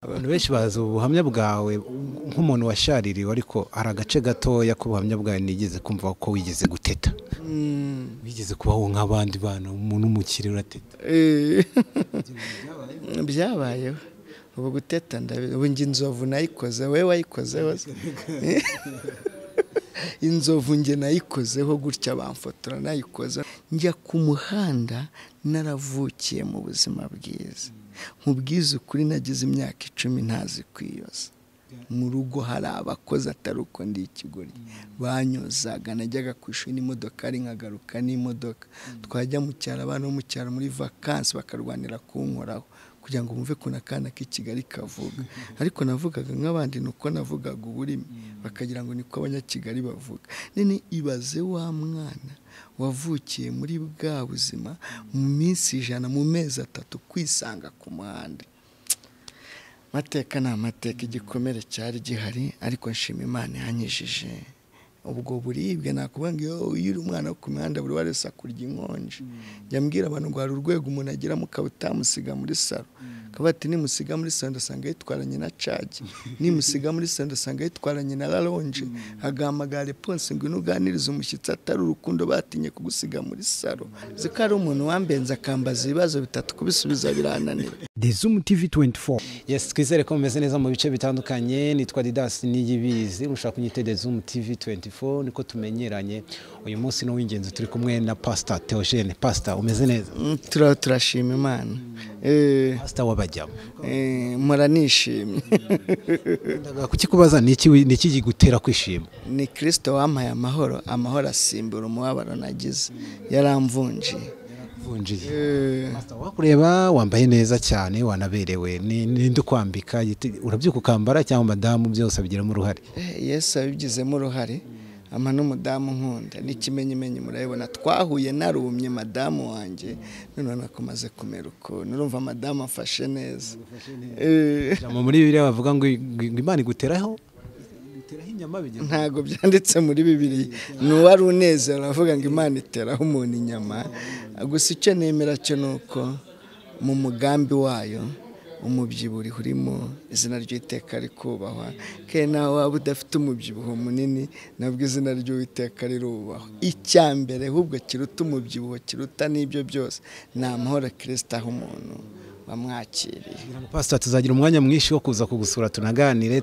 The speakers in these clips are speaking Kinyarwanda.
Abantu benshi bazi ubuhamya bwawe nk'umuntu washaririwe ariko hari agace gatoya k'ubuhamya bwawe nigeze kumva ko wigeze guteta. Wigeze kubaho nk'abandi bana umuntu umukire urateta. Byabayeho. Ubu guteta ubu nge inzovu nayikoze wewe wayikozeho. Inzovu nge nayikozeho gutya bamfotora nayikoze. Njya ku muhanda naravukiye mu buzima bwiza. Nkubwiza ukuri nagize imyaka 10 ntazi kwiyoza. Mu rugo hari abakozi atari uko ndi ikigori banyozaga najyaga kwishura n'imodoka ari nkagaruka n'imodoka twajya mu cyaro abantu mu cyaro muri vacances bakarwanira kunkoraho kugira ngo bumve ko nakana k'Ikigali kavuga ariko navugaga nk'abandi nuko navugaga uburimi bakagira ngo niko abanyakigali bavuga nene ibaze wa mwana wavukiye muri bwa buzima mu minsi 100 mu mezi 3 kwisanga ku muhanda. Mateka na mateka igikomere cyari gihari ariko nshima Imana yanyijije ubwo buribwe nakuvuga ngo iyo uri umwana wo ku mihanda buri wese akurya inkonje yambwira abantu ngo hari urwego umuntu agira mu kabutamusiga muri salo kabati ni musiga muri salo ndasanga yitwaranye na charge ni musiga muri salo ndasanga yitwaranye na lalonje agamagare ponse ngo nuganiriza umushyitsi atari urukundo batinye kugusiga muri salo zikari umuntu wambenza akambaza ibibazo bitatu kubisubiza birananira. ZOOM TV24. Yes, twizere ko mumeze neza mu bice bitandukanye. Nitwa Didas niyibizi ushaka kunyite ZOOM TV24 niko tumenyeranye. Uyu munsi no w'ingenzi turi kumwe na Pastor Theogene. Pastor umeze neza? Turashima Imana. Pastor wabajyamo. Mora nishimye. Ndaga kuki kubaza niki gigutera kwishima? Ni Kristo wampaye amahoro, amahoro asimbura umubabaro nagize. Yaramvunjiye. Pastor wakureba wambaye neza cyane wanaberewe ninde kwambika urabyuka ukambara cyangwa madamu byose abigiramo uruhare. Yes abigizemo uruhare ama n'umudamu nkunda n'ikimenyimenyi murabibona twahuye narumye madamu wanje none nakomaze kumera uko nurumva madamu afashe neza. Muri Bibiliya bavuga ngo Imana iguteraho ntago byanditse muri Bibiliya n'uwari unezera avuga ngo Imana iteraho umuntu inyama gusa icyo nemera cyo nuko mu mugambi wayo umubyiburi urimo izina ry'Uwiteka rikubahwa ke nawe waba udafite umubyibuho munini nabwo izina ry'Uwiteka rirubahwa. Icyambere ahubwo kiruta umubyibuho kiruta n'ibyo byose ni amahoro Kristo aho umuntu bamwakiriye. Pastor tuzagira umwanya mwinshi wo kuza kugusura tunaganire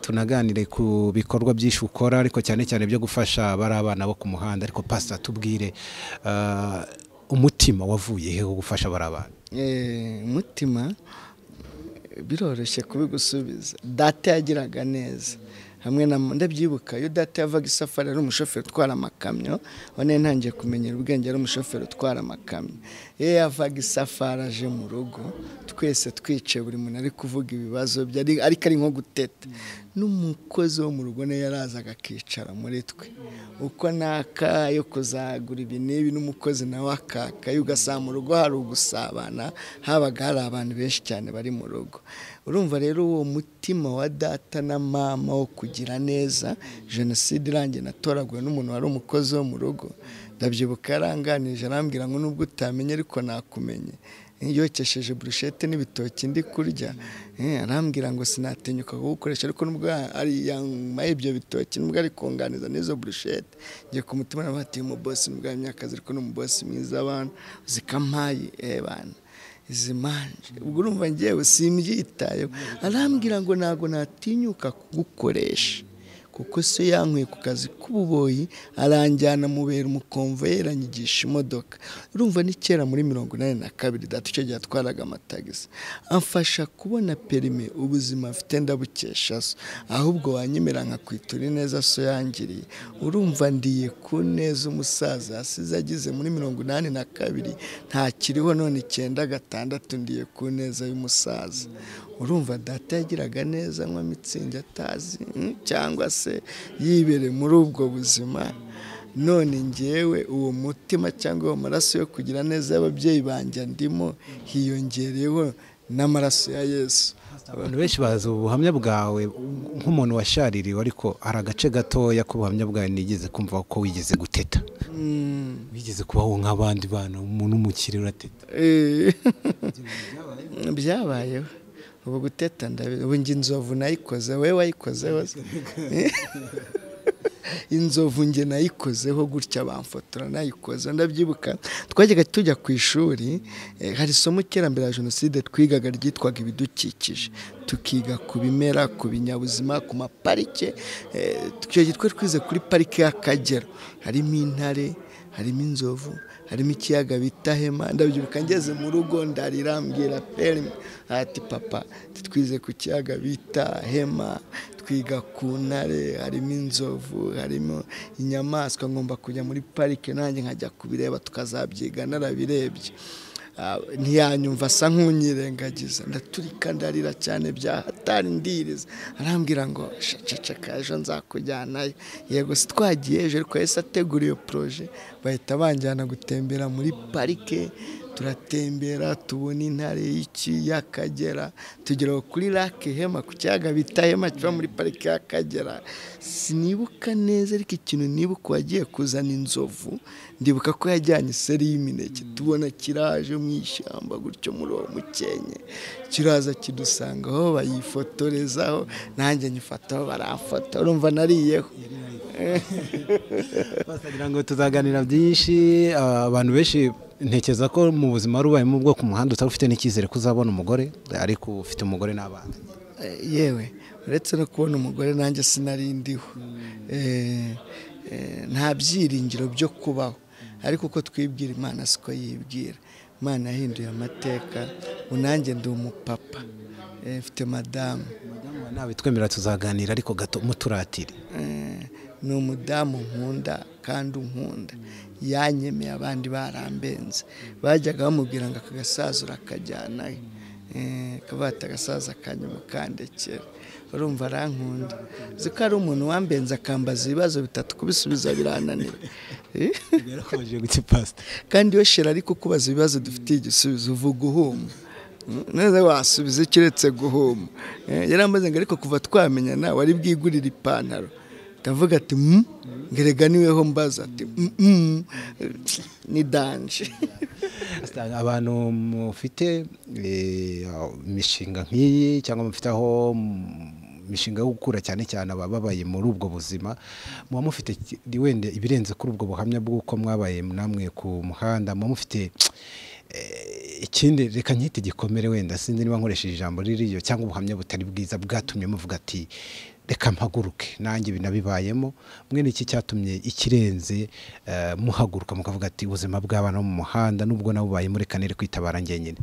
ku bikorwa byinshi ukora ariko cyane cyane byo gufasha bari abana bo ku muhanda ariko Pastor tubwire umutima wavuye he wo gufasha bari abana? Umutima biroroshye kubigusubiza. Data yagiraga neza hamwe na ndabyibuka yo data yavaga isafari ari umushoferi utwara amakamyo one ntangiye kumenyera ubwenge ari umushoferi utwara amakamyo yavaga isafari aje mu rugo twese twice buri muntu ari kuvuga ibibazo byari ariko ari nko guteta n'umukozi wo mu rugo ne yarazaga akicara muri twe uko naka yo kuzagura ibinibi n'umukozi nawe akaka ugasanga mu rugo hari ugusabana habaga hari abantu benshi cyane bari mu rugo. Urumva rero uwo mutima wa data na mama wo kugira neza jenoside irangiye natoraguwe n'umuntu wari umukozi wo mu rugo ndabyibuka yaranganije arambwira ngo nubwo utamenye ariko nakumenye yokesheje brushette n'ibitoki ndi kurya arambwira ngo sinatinyuka gukoresha ariko nubwo ari yamaye ibyo bitoki nubwo ari konganiza n'izo brushette ngiye ku mutima nabatiye mu boss mbwa imyakazi ariko no mu boss mwiza abantu zikampaye bana izimanje ubwo urumva ngewe simbyitayo arambwira ngo nago natinyuka kugukoresha kuko se yankwiye ku kazi k'ububoyi aranjyana mubera umukonvoyera nyigisha imodoka. Urumva ni kera muri 82 data icyo gihe atwaraga amatagisi amfasha kubona perime ubuzima afite ndabukesha so ahubwo wanyemera nka kwitura neza so yangiriye. Urumva ndiye ku neza umusaza asize agize muri 82 nta kiriho none 96 ndiye ku neza y'umusaza. Urumva data yagiraga neza nko mitsingi atazi cyangwa se yibere muri ubwo buzima none ngewe uwo mutima cyangwa uwo maraso yo kugira neza y'ababyeyi banje ndimo hiyongereyeho n'amaraso ya Yesu. Abantu benshi bazi ubuhamya bwawe nk'umuntu washaririwe ariko hari agace gatoya k'ubuhamya bwawe nigeze kumva ko wigeze guteta. Wigeze kubaho nk'abandi bana umuntu umukire urateta. Byabayeho. ubu guteta ndabizi ubu nge inzovu nayikoze we wayikozeho inzovu nge nayikozeho gutya bamfotora nayikoze ndabyibuka twajyaga tujya ku ishuri hari isomo kera mbere ya jenoside twigaga ryitwaga ibidukikije tukiga ku bimera ku binyabuzima ku maparike twize kuri parike y'Akagera harimo intare harimo inzovu harimo ikiyaga bita Hema ndabyibuka ngeze mu rugo ndarira mbwira pere ati papa twize ku kiyaga bita Hema twiga ku ntare harimo inzovu harimo inyamaswa ngomba kujya muri parike nanjye nkajya kubireba tukazabyiga narabirebye ntiyanyumva asa nk'unyirengagiza ndaturika ndarira cyane bya hatari ndiriza arambwira ngo ceceka ejo nzakujyanayo yego sitwagiye ejo ariko yese ategura iyo projet bahita banjyana gutembera muri parike turatembera tubona intare y'Akagera tugera kuri lake Hema ku cyaga bita Hema kiba muri parike y'Akagera sinibuka neza ariko ikintu nibuka wagiye kuzana inzovu ndibuka ko yajyanye seri y'imineke tubona kiraje mu ishyamba gutyo muri uwo mukenye kiraza kidusanga aho bayifotorezaho nanjye nyifataho baramfotora urumva nariyeho basagira ngo tuzaganira byinshi abantu benshi ntekeza ko mu buzima rubayemo bwo ku muhanda utafite n'icyizere kuzabona umugore ariko ufite umugore n'abana yewe uretse no kubona umugore nanjye sinarindiho nta byiringiro byo kubaho ariko uko twibwira Imana siko yibwira Imana yahinduye amateka unanjye ndi umupapa mfite madamu nawe twemera tuzaganira ariko gato muturatire ni umudamu nkunda kandi unkunda yanyemeye abandi barambenze bajyaga bamubwira ngo akagasaza urakajyanayo kabata agasaza kanyamukandekera urumva arankunda uzi ko ari umuntu wambenze akambaza ibibazo bitatu kubisubiza birananira kandi we shera ariko kubaza ibibazo dufitiye igisubizo uvuga uhuma neza wasubiza kiretse guhuma yarambaze ngo ariko kuva twamenyana wari bwigurira ipantaro ndavuga ati ngerega niweho mbaza ati ni danje abantu mufite imishinga nk'iyi cyangwa mufite aho imishinga yo gukura cyane cyane abababaye muri ubwo buzima muba mufite wenda ibirenze kuri ubwo buhamya bw'uko mwabaye namwe ku muhanda muba mufite ikindi reka nkite gikomere wenda sinzi niba nkoresheje ijambo ririyo cyangwa ubuhamya butari bwiza bwatumye muvuga ati reka mpaguruke nanjye binabibayemo mwe niki cyatumye ikirenze muhaguruka mukavuga ati ubuzima bw'abana mu muhanda nubwo nabubaye muri kanere kwitabara ngenyine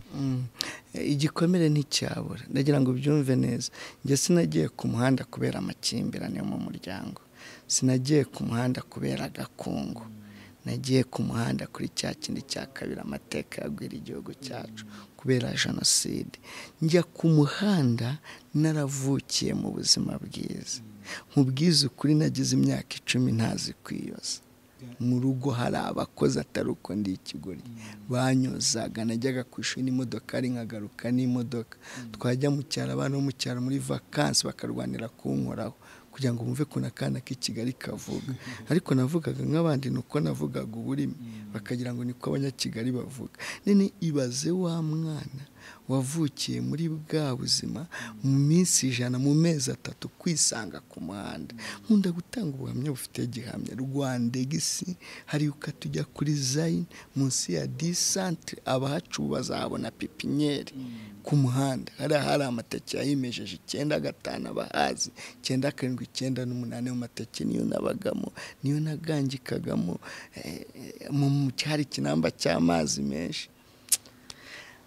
igikomere nticyabura ndagira ngo byumve neza njye sinagiye ku muhanda kubera amakimbirane mu muryango sinagiye ku muhanda kubera agakungu nagiye ku muhanda kuri cya kindi cya kabiri amateka yagwira igihugu cyacu kubera jenoside njya ku muhanda naravukiye mu buzima bwiza nkubwiza ukuri nagize imyaka 10 ntazi kwiyoza mu rugo hari abakozi atari uko ndi ikigori banyozaga najyaga ku ishuri n'imodoka ari nkagaruka n'imodoka twajya mu cyaro abantu bo mu cyaro muri vacances bakarwanira kunkoraho kugira ngo mumve ko nakana k'Ikigali kavuga ariko navugaga nk'abandi nuko navugaga uburimi bakagira ngo niko abanyakigali bavuga nene ibaze wa mwana wavukiye muri bwa buzima mu minsi 100 mu mezi 3 kwisanga ku muhanda nkunda gutanga ubuhamya bufite gihamya Rwandegisi hari ukatujya kuri Zain munsi ya Disantre abahacu bazabona pipiniere ku muhanda hari amateke yahimejeje 9 abahazi 9 mu mateke niyo nabagamo niyo nagangikagamo mu cyari kinamba cy'amazi menshi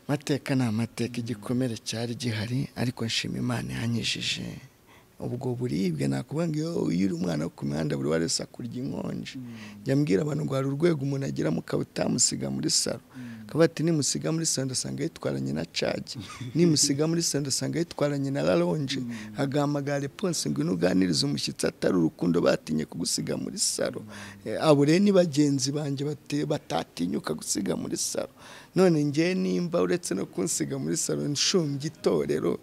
mateka na mateka igikomere cyari gihari ariko nshima Imana yanyijije ubwo buribwe nakubanga iyo uri umwana wo ku mihanda buri wese akurya inkonje yambwira abantu ngo hari urwego umuntu agira mu kabutamusiga muri salo kabati nimusiga muri salo ndasanga yitwaranye na charge nimusiga muri salo ndasanga yitwaranye na lalonje agamagare ponse ngo nuganiriza umushyitsi atari urukundo batinye kugusiga muri salo abo rero ni bagenzi banje batatinyuka gusiga muri salo none ngiye nimba uretse no kunsiga muri salon nshumbye itorero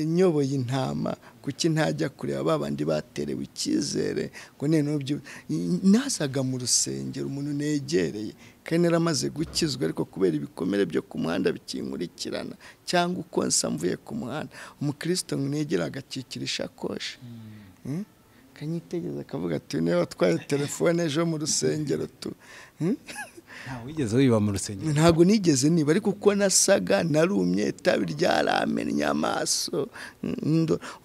nyoboye intama kuki ntajya kureba babandi baterewe icyizere ngo nubyo nasaga mu rusengero umuntu negereye kandi naramaze gukizwa ariko kubera ibikomere byo ku muhanda bikinkurikirana cyangwa uko nsamvuye ku muhanda umukristo negera agakikira ishakoshi kanyitegeza akavuga ati niba watwaye telefone ejo mu rusengero tu wigeze wiba mu rusengero? Ntago nigeze niba ariko uko nasaga narumye tabi ryaramennye amaso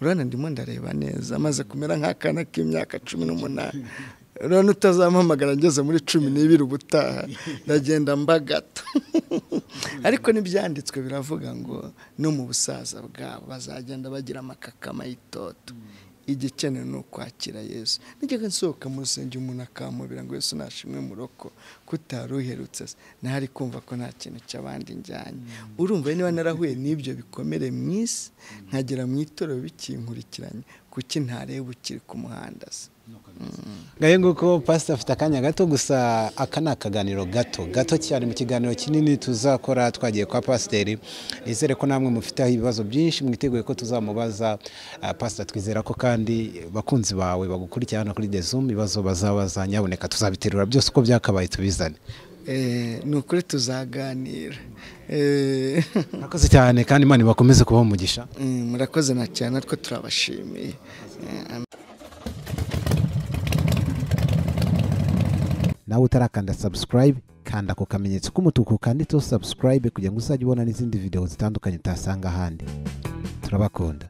urana ndimo ndareba neza maze kumera nk'akana k'imyaka 18 rero utazampamagara ngeze muri 12 ubutaha ndagenda mbagata ariko nibyanditswe biravuga ngo no mu busaza bwabo bazagenda bagira amakakama y'itoto igikene no kwakira Yesu nigeze nsohoka mu rusengero umuntu akamubira ngo Yesu nashimwe muroko kutaruherutse nahari kumva ko nta kintu cy'abandi njyanye urumva niba narahuye n'ibyo bikomere mwisi nkagera mu itorero bikinkurikiranye kuki ntareba ukiri ku muhanda se ngaye nguko pastor afite akanya gato gusa akana akaganiro gato cyane mu kiganiro kinini tuzakora twagiye kwa pasiteri nizere ko namwe mufite ibibazo byinshi mwiteguye ko tuzamubaza pastor twizera ko kandi bakunzi bawe bagukurikirana kuri the Zoom ibibazo bazabaza nyaboneka tuzabiterura byose uko byakabaye tubizane nukuri tuzaganira murakoze cyane kandi Imana bakomeze kuba umugisha murakoze na cyane natwe turabashimiye nawe utarakanda subscribe kanda ku kamenyetso k'umutuku kanditseho subscribe kugira ngo uzajye ubona n'izindi video zitandukanye utasanga ahandi turabakunda